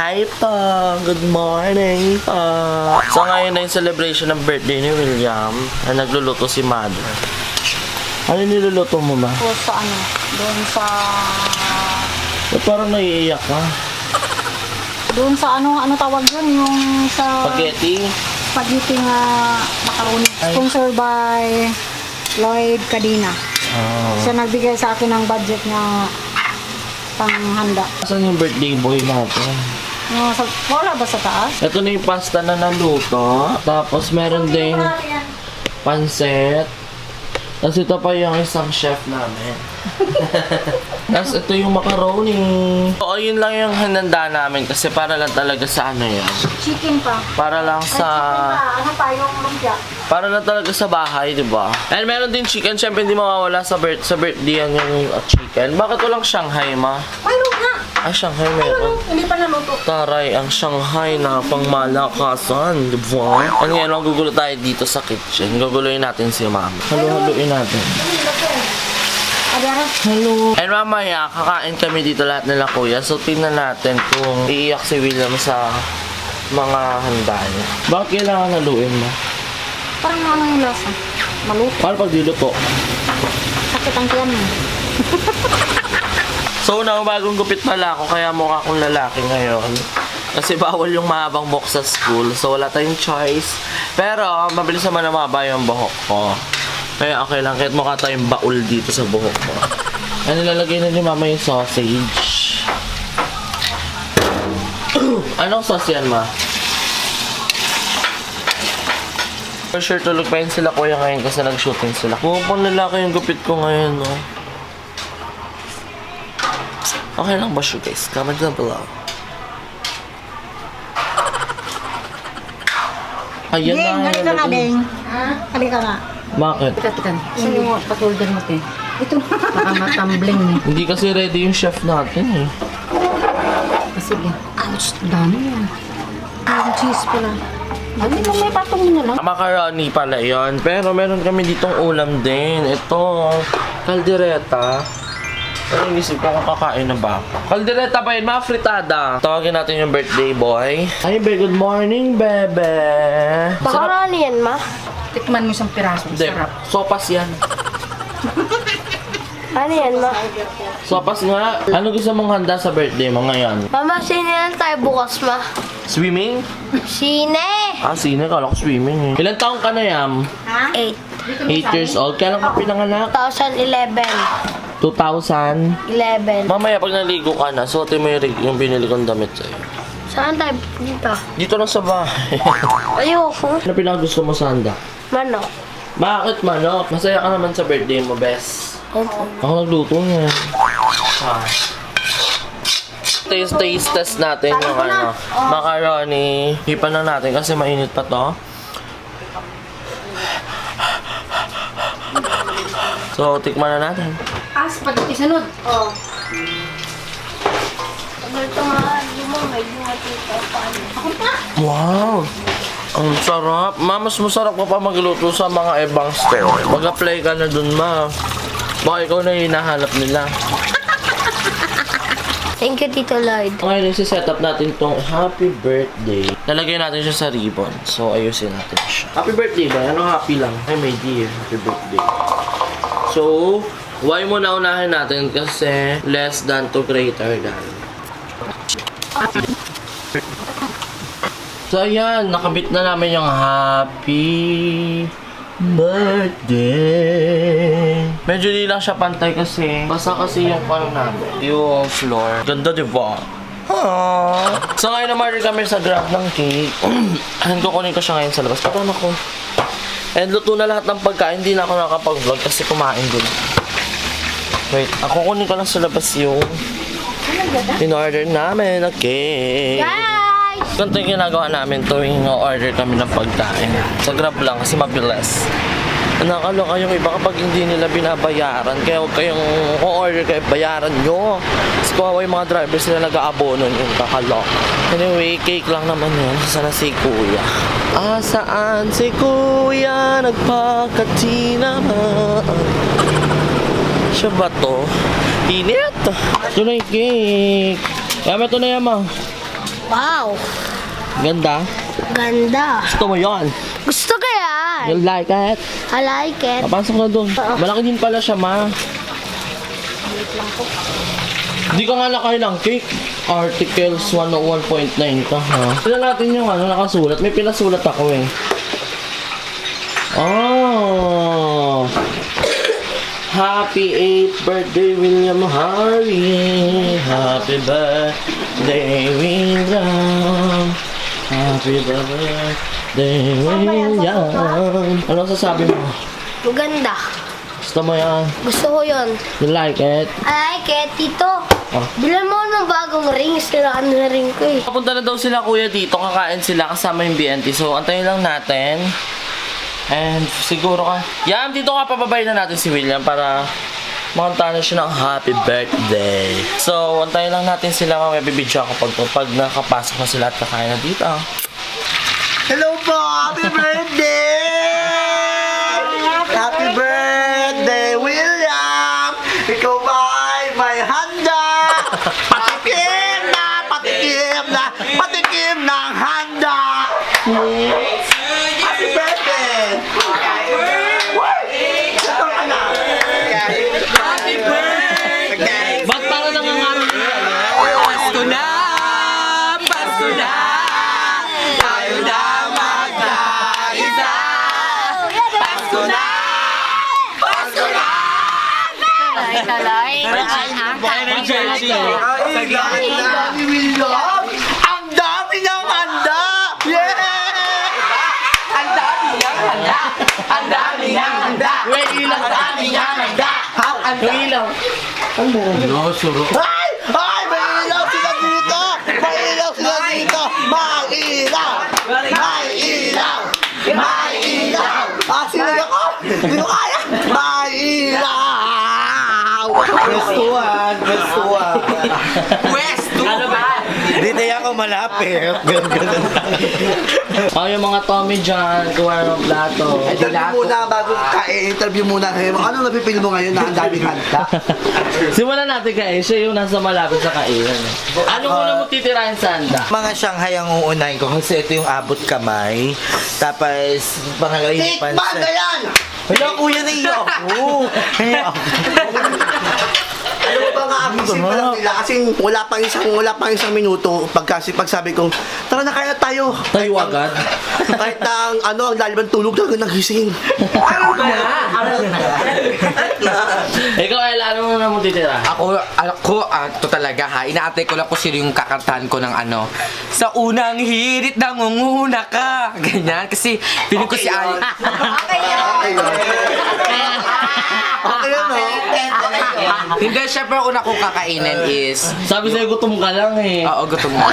Hi po! Good morning po! So ngayon na yung celebration ng birthday ni William na nagluluto si Mother. Ano niluluto mo, ma? O sa ano, doon sa... Ba't parang naiiyak ka? Doon sa ano tawag yun, yung sa... Spaghetti? Spaghetti nga macaroni. Ay. Sponsored by Lloyd Cadena. Oh. Siya nagbigay sa akin ng budget na panghanda. Saan yung birthday boy natin? Wala ba sa taas? Ito na yung pasta na naluto. Tapos meron ding pansit. Tapos ito pa yung isang chef namin. Tapos ito yung macaroni. Oo, yun lang yung hinanda namin kasi para lang talaga sa ano yan. Chicken pa. Para lang sa... Ano pa yung lumpia? Para lang talaga sa bahay, di ba? And meron din chicken. Siyempre hindi mawawala sa birthday yan yung chicken. Bakit walang Shanghai, ma? Mayroon nga. Ay, Shanghai meron. Hindi pa naluto. Taray, ang Shanghai na pangmalakasan, di ba? Ang yan, gugulo tayo dito sa kitchen. Guguluin natin si mama. Halo-haloin natin. Hello. And mamaya, kakain kami dito lahat nila kuya. So, tingnan natin kung iiyak si William sa mga handa niya. Bakit kailangan haluin mo? Parang ano yung lasa? Maluto. Paano pag diluto? Sakit ang tiyan mo. So, bagong gupit pala ako, kaya mukha akong lalaki ngayon. Kasi bawal yung mahabang buhok sa school, so wala tayong choice. Pero, mabilis naman na mahaba yung buhok ko. Kaya okay lang, kahit mukha tayong baul dito sa buhok ko. Ano nilalagay na ni mama yung sausage? Anong sauce yan, ma? For sure, tulog pa yun sila kuya ngayon kasi nag-shooting sila. Pang lalaki yung gupit ko ngayon, no? Okay lang ba siya, guys? Comment down below. Ayan Ding, na. halika nga, Ding. Halika nga. Bakit? Teka. Saan yung patulder mo, te? Ito. Baka matambling eh. Hindi kasi ready yung chef natin eh. Sige. Ouch, dami yan. Yung cheese pala. Ano yung may patong mo na lang? Macaroni pala yon. Pero meron kami ditong ulam din. Ito, kaldereta. Pero inisip ko kung kakain na ba ako. Kaldereta ba yun? Mga fritada. Tawagin natin yung birthday boy. Hi, be. Good morning, bebe. Macaroni yan, ma? Tikman mo isang piraso. Hindi. Sarap. Sopas yan. Ano yan, ma? Sopas nga. Ano gusto mong handa sa birthday mo ngayon? Mama, sine yan tayo bukas, ma? Swimming? Sine! Ah, sine. Kala ko swimming eh. Ilan taong ka na, Yam? 8. 8 years old. Kailan ka pinanganak? 2011. 2000. 11. Mamaya pag naligo ka na, suotin mo yung binili kong damit sa'yo. Saan tayo dito? Dito lang sa bahay. Ayoko. Ano pinakagusto mo sa handa? Manok. Bakit manok? Masaya ka naman sa birthday mo, bes. Opo. Ako nagluto niyan. Ah. Taste test natin yung ano, macaroni. Hipan na natin kasi mainit pa to. So, tikman na natin. Spaghetti sunod. Oh. Ito nga, medyo matito pa. Wow! Ang sarap. Ma, mas masarap ka pa magluto sa mga ibang store. Mag-apply ka na dun, ma. Baka ikaw na yung hinahanap nila. Thank you, Tito Lloyd. Ngayon, isi-set up natin tong happy birthday. Lalagay natin siya sa ribbon. So, ayusin natin siya. Happy birthday ba? Ano happy lang? Ay, my dear. Happy birthday. So, why mo na unahin natin? Kasi less than to greater than. So, ayan. Nakabit na namin yung happy birthday. Medyo di lang siya pantay kasi basa kasi yung ano namin, yung floor. Ganda, di ba? Aww. So, ngayon na-marry kami sa grab ng cake. And kukunin ko siya ngayon sa labas. Paano ko? And luto na lahat ng pagkain. Hindi na ako nakapag-vlog kasi kumain din. Wait, ako kunin ko lang sa labas yung in-order namin na cake. Guys! Ganito yung ginagawa namin tuwing order kami ng pagkain. Sa Grab lang kasi mabilis. Nakakaloka yung iba kapag hindi nila binabayaran. Kaya huwag kayong order kayo, bayaran nyo. Kasi kawawa yung mga drivers nila nag-aabono yung kakaloka. Anyway, cake lang naman yun. Sana si Kuya. Saan si Kuya nagpakati naman? Siya ba to? Init! Ito na yung cake. Yama, ito na Yama. Wow. Ganda. Ganda. Gusto mo yon? Gusto ko yan. You like it? I like it. Papasok na doon. Malaki din pala siya, ma. Hindi ka nga nakain ng cake. Articles 101.9 ka, ha? Tignan natin yung nakasulat. May pinasulat ako eh. Oh! Happy 8th birthday, William Harvey. Happy birthday, William. Happy birthday, William. Ano sasabi mo? Maganda. Gusto mo yan? Gusto ko yun. You like it? I like it, Tito. Oh. Bilan mo ng bagong ring. Siraan na ring ko eh. Papunta na daw sila kuya dito, kakain sila kasama yung BNT. So, antayin lang natin. And siguro ka, yan, dito ka papabay na natin si William para makanta na siya ng happy birthday. So, antayin lang natin sila mamaya, bibidyo ako pag nakapasok na sila at kakain na dito. Hello po! Happy birthday! Happy birthday, William! Ikaw ba ay may handa? Patikim na! Patikim na! Patikim ng handa! Happy birthday! Ito ka na! Happy birthday! Ba't para nangangarap nila? Pasko na! Pasko na! Tayo na magkaisa! Pasko na! Pasko na! Talay. Ang dami ng handa! Yeah! Ang dami ng handa! Ang dami ng handa! May ilaw! Ang dami ng handa! May ilaw! Ay! Ay! May ilaw sila dito! May ilaw sila dito! May ilaw! May ilaw! May ilaw! Ah, sinag ako! Hindi ko kaya! May ilaw! Pwestuhan! Pwestuhan! Ano ba? Dito ako malapit. Ganun. Oh, yung mga Tommy dyan, kuha ng plato. Interview muna bago interview muna kayo. Ano napipil mo ngayon na ang daming handa? Simulan natin kay siya yung nasa malapit sa kainan. Ano muna mo titirahin sa handa? Mga Shanghai ang uunahin ko kasi ito yung abot kamay. Tapos, pangalawa yung Tikman na yan! Wala kuya na iyo ako. Ano ba nga abisin pa lang nila? Kasi wala pang isang minuto pagsabi kong, tara na kaya tayo. Tayo agad. Kahit na ang laliban tulog talaga nagising. Ikaw, Ella, ano muna mo titira? Ako, ito talaga ha. Inaantay ko lang kung sino yung kakantahan ko ng ano. Sa unang hirit, nangunguna ka. Ganyan. Kasi, feeling ko si Ay. Okay yan, no? Hindi, syempre, una kong kakainin is, Sabi sa'yo, gutom ka lang eh. oo, gutom mo.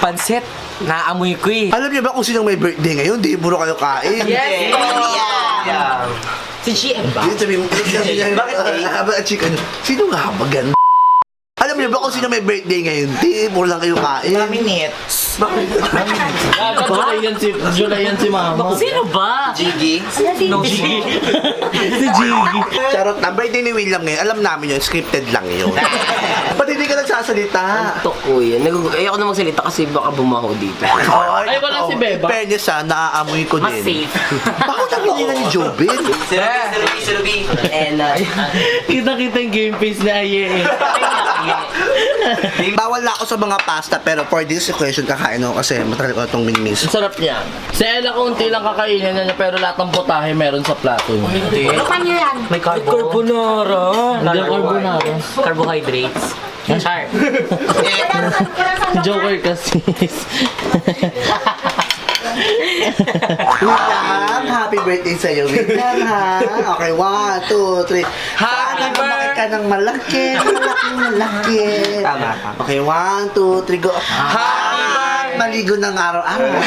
Pansit. Naamoy ko eh. Alam niyo ba kung sinong may birthday ngayon? Di puro kayo kain. Yes! Si GM ba? Yun sabi mo, bakit chicken? Sino nga ba gan? Alam niyo ba kung sino may birthday ngayon? Di puro lang kayo kain. Minutes. July yan si Mama. Sino ba? Jiggy. No, Gigi. Si Gigi. Charot na, birthday ni William ngayon, alam namin yun, scripted lang yun. Ba't hindi ka nagsasalita? Ito kuya. Ayoko na magsalita kasi baka bumaho dito. Ay, wala si Beba. Fairness naaamoy ko din. Mas safe. Bakit ang nila ni Jobin? Ella. Kita-kita yung game face ni Aye eh. Bawal na ako sa mga pasta, pero for this question kakain ako kasi matagal ko itong minimiss. Ang sarap niya. Si Ella, konti lang kakainin niya, pero lahat ng putahe meron sa plato niya. Hindi. Ano pa niyo yan? May carbonara. Hindi ako carbonara. Carbohydrates. Char. Joker kasi. William, happy birthday sa'yo, William, ha? Okay, 1, 2, 3. Happy birthday ka ng malaki. Tama. Okay, 1, 2, 3, go. Happy birthday! Maligo ng araw-araw.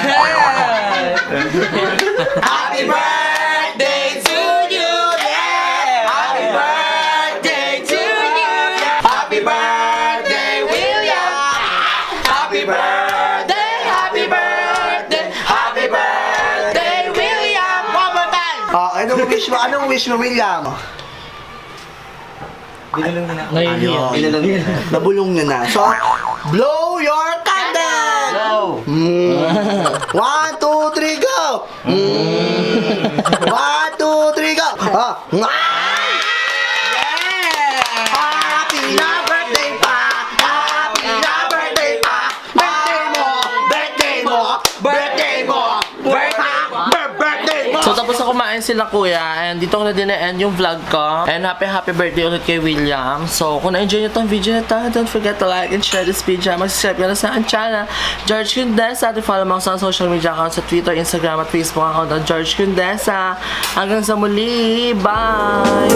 Happy birthday to you! Yeah! Happy birthday to you! Happy birthday, William! Happy birthday! Happy birthday! Happy birthday, William! One more time! Anong wish mo, William? Ngayon. Nabulong niya na. So, blow your candle! Go! 1, 2, 3, go! 1, 2, 3, go! Happy na birthday pa! Happy na birthday pa! Birthday mo! Birthday mo! Birthday mo! Birthday mo! So tapos na kumain sila kuya and dito ko na din na-end yung vlog ko. And happy birthday ulit kay William. So kung na-enjoy nyo tong video na to, don't forget to like and share this video. Mag-subscribe ka na sa aking channel, George Condesa. At follow mo ako sa social media accounts sa Twitter, Instagram at Facebook account ng George Condesa. Hanggang sa muli. Bye!